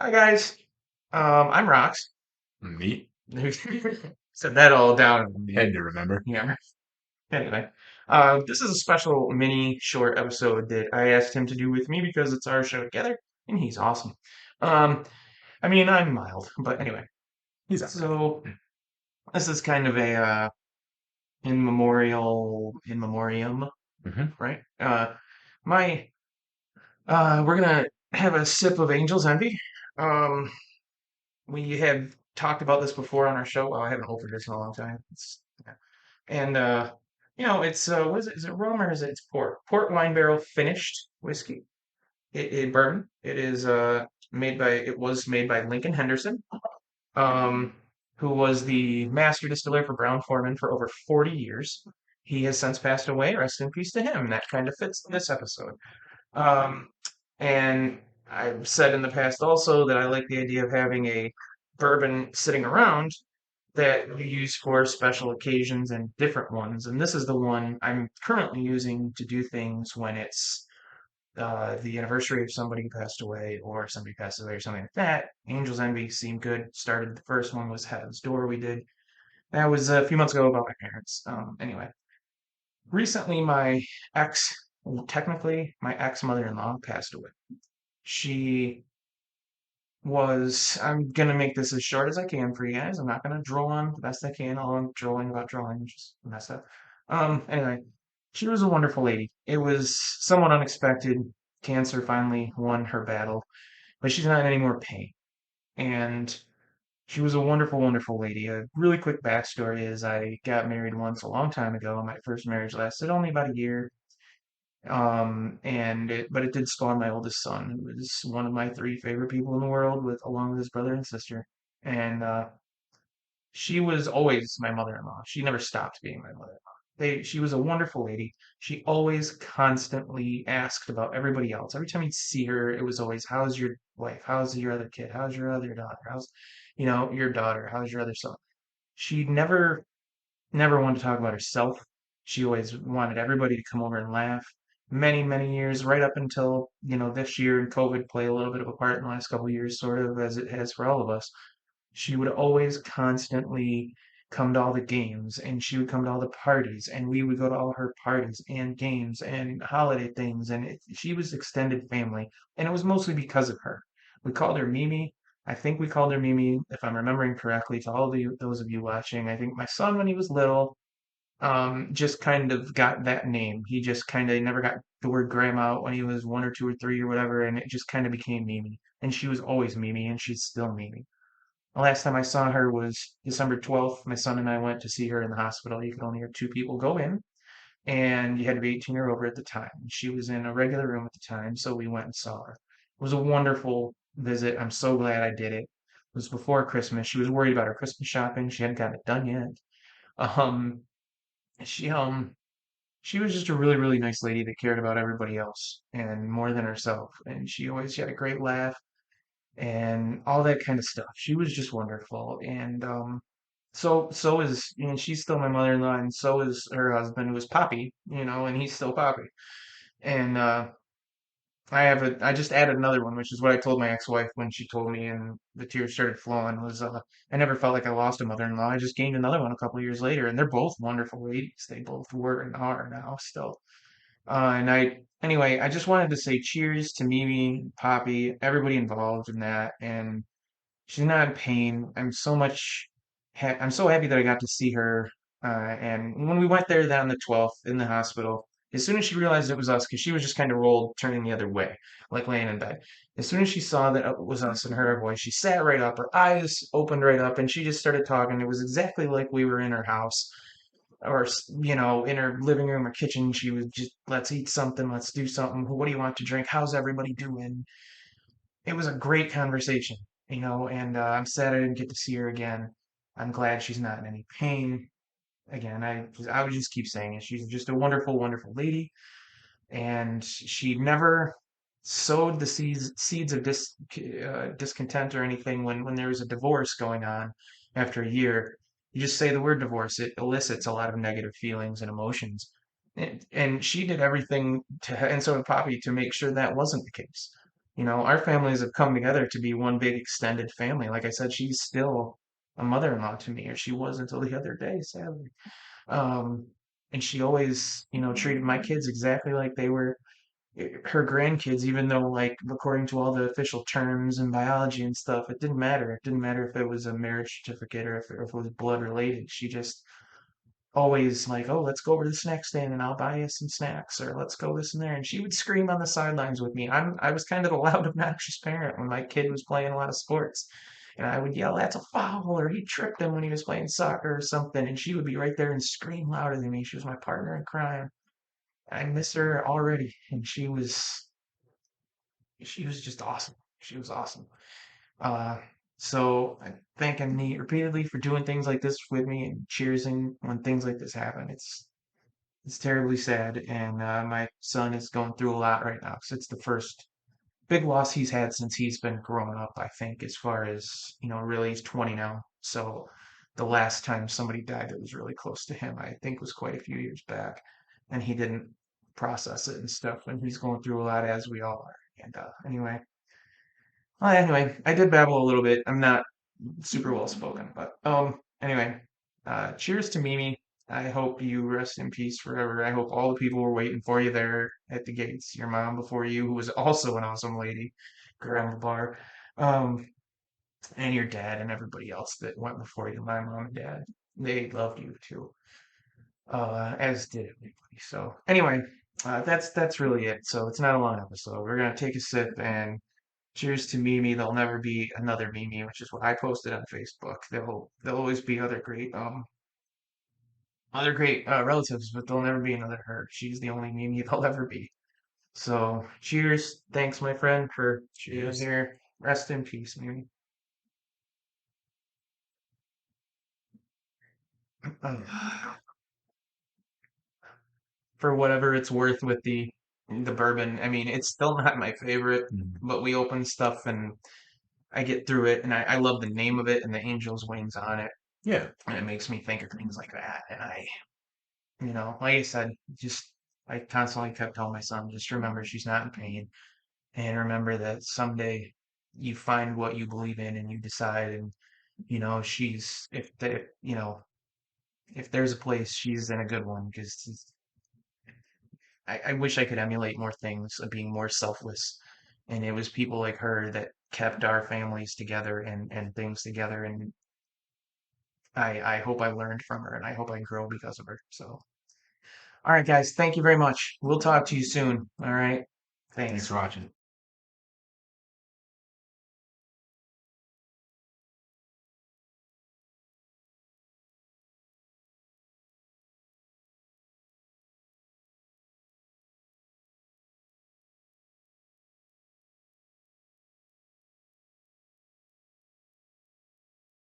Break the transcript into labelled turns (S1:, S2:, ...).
S1: Hi guys. I'm Rox.
S2: Neat.
S1: Said that all down.
S2: Had to remember.
S1: Yeah. Anyway, this is a special mini short episode that I asked him to do with me because it's our show together, and he's awesome. Um, I mean, I'm mild, but anyway.
S2: He's all right.
S1: So this is kind of a in memoriam,
S2: Hmm.
S1: right? My we're gonna have a sip of Angel's Envy. Um, we have talked about this before on our show. Well, I haven't opened this in a long time. Yeah. And it's what is it? Is it rum or is it? It's port? Port wine barrel finished whiskey. It bourbon. It is made by. It was made by Lincoln Henderson, um, who was the master distiller for Brown Forman for over 40 years. He has since passed away. Rest in peace to him. That kind of fits this episode. Um, and I've said in the past also that I like the idea of having a bourbon sitting around that we use for special occasions and different ones. And this is the one I'm currently using to do things when it's the anniversary of somebody who passed away or somebody passed away or something like that. Angel's Envy seemed good. Started the first one was Heaven's Door we did. That was a few months ago about my parents. Anyway, recently my ex, technically my ex mother-in-law passed away. She I'm gonna make this as short as I can for you guys. I'm not gonna draw on the best I can. All I'm drawing about drawing, which is messed up. Anyway, she was a wonderful lady. It was somewhat unexpected. Cancer finally won her battle, but she's not in any more pain. And she was a wonderful, wonderful lady. A really quick backstory is I got married once a long time ago. My first marriage lasted only about a year. But it did spawn my oldest son, who is one of my three favorite people in the world, with along with his brother and sister. And she was always my mother-in-law. She never stopped being my mother-in-law. She was a wonderful lady. She always constantly asked about everybody else. Every time you'd see her, it was always, "How's your wife? How's your other kid? How's your other daughter? Your daughter? How's your other son?" She never wanted to talk about herself. She always wanted everybody to come over and laugh. Many, many years, right up until, this year and COVID played a little bit of a part in the last couple of years, sort of as it has for all of us. She would always constantly come to all the games and she would come to all the parties and we would go to all her parties and games and holiday things. And she was extended family. And it was mostly because of her. We called her Mimi. I think we called her Mimi, if I'm remembering correctly, to all of you, those of you watching. I think my son, when he was little, just kind of got that name. He just kind of never got the word grandma when he was one or two or three or whatever, and it just kind of became Mimi. And she was always Mimi, and she's still Mimi. The last time I saw her was December 12th. My son and I went to see her in the hospital. You could only have two people go in, and you had to be 18 or over at the time. She was in a regular room at the time, so we went and saw her. It was a wonderful visit. I'm so glad I did it. It was before Christmas. She was worried about her Christmas shopping. She hadn't gotten it done yet. Um, she um she was just a really, really nice lady that cared about everybody else and more than herself. And she had a great laugh and all that kind of stuff. She was just wonderful. And so is she's still my mother-in-law, and so is her husband, who is Poppy, and he's still Poppy. And I just added another one, which is what I told my ex-wife when she told me, and the tears started flowing. Was I never felt like I lost a mother-in-law. I just gained another one a couple years later, and they're both wonderful ladies. They both were and are now still. Anyway, I just wanted to say cheers to Mimi, Poppy, everybody involved in that, and she's not in pain. I'm so happy that I got to see her. And when we went there then on the 12th in the hospital, as soon as she realized it was us, because she was just kind of rolled, turning the other way, like laying in bed. As soon as she saw that it was us and heard our voice, she sat right up, her eyes opened right up, and she just started talking. It was exactly like we were in her house or in her living room or kitchen. She was just, let's eat something, let's do something. What do you want to drink? How's everybody doing? It was a great conversation, and I'm sad I didn't get to see her again. I'm glad she's not in any pain. Again, I would just keep saying it. She's just a wonderful, wonderful lady, and she never sowed the seeds of discontent or anything when there was a divorce going on after a year. You just say the word divorce, it elicits a lot of negative feelings and emotions. And she did everything and so did Poppy, to make sure that wasn't the case. Our families have come together to be one big extended family. Like I said, she's still a mother-in-law to me, or she was until the other day, sadly. Um, and she always, treated my kids exactly like they were her grandkids, even though, like, according to all the official terms in biology and stuff, it didn't matter. It didn't matter if it was a marriage certificate or if it was blood related. She just always like, oh, let's go over to the snack stand and I'll buy you some snacks, or let's go this and there. And she would scream on the sidelines with me. I was kind of the loud, obnoxious parent when my kid was playing a lot of sports. And I would yell, that's a foul, or he tripped him when he was playing soccer or something. And she would be right there and scream louder than me. She was my partner in crime. I miss her already. And she was just awesome. She was awesome. Uh, so I thank Nate repeatedly for doing things like this with me and cheersing when things like this happen. It's terribly sad, and my son is going through a lot right now because it's the first big loss he's had since he's been growing up, I think, as far as, really he's 20 now. So the last time somebody died that was really close to him, I think, was quite a few years back, and he didn't process it and stuff, and he's going through a lot as we all are. And anyway, I did babble a little bit. I'm not super well spoken, but anyway, cheers to Mimi. I hope you rest in peace forever. I hope all the people were waiting for you there at the gates. Your mom before you, who was also an awesome lady, Grandma Bar, um, and your dad and everybody else that went before you. My mom and dad, they loved you too, as did everybody. So anyway, that's really it. So it's not a long episode. We're gonna take a sip and cheers to Mimi. There'll never be another Mimi, which is what I posted on Facebook. There'll always be other great relatives, but there'll never be another her. She's the only Mimi there'll ever be. So cheers. Thanks, my friend, for being
S2: Cheers.
S1: here. Rest in peace, Mimi. For whatever it's worth with the bourbon. I mean, it's still not my favorite,
S2: Mm.
S1: but we open stuff and I get through it, and I love the name of it and the angel's wings on it,
S2: Yeah.
S1: and it makes me think of things like that. And like I said, just I constantly kept telling my son, just remember she's not in pain, and remember that someday you find what you believe in and you decide, and she's if there's a place, she's in a good one because I wish I could emulate more things of being more selfless, and it was people like her that kept our families together and things together, and I hope I learned from her, and I hope I grow because of her. So. All right, guys. Thank you very much. We'll talk to you soon. All right.
S2: Thanks
S1: Thanks.
S2: for watching.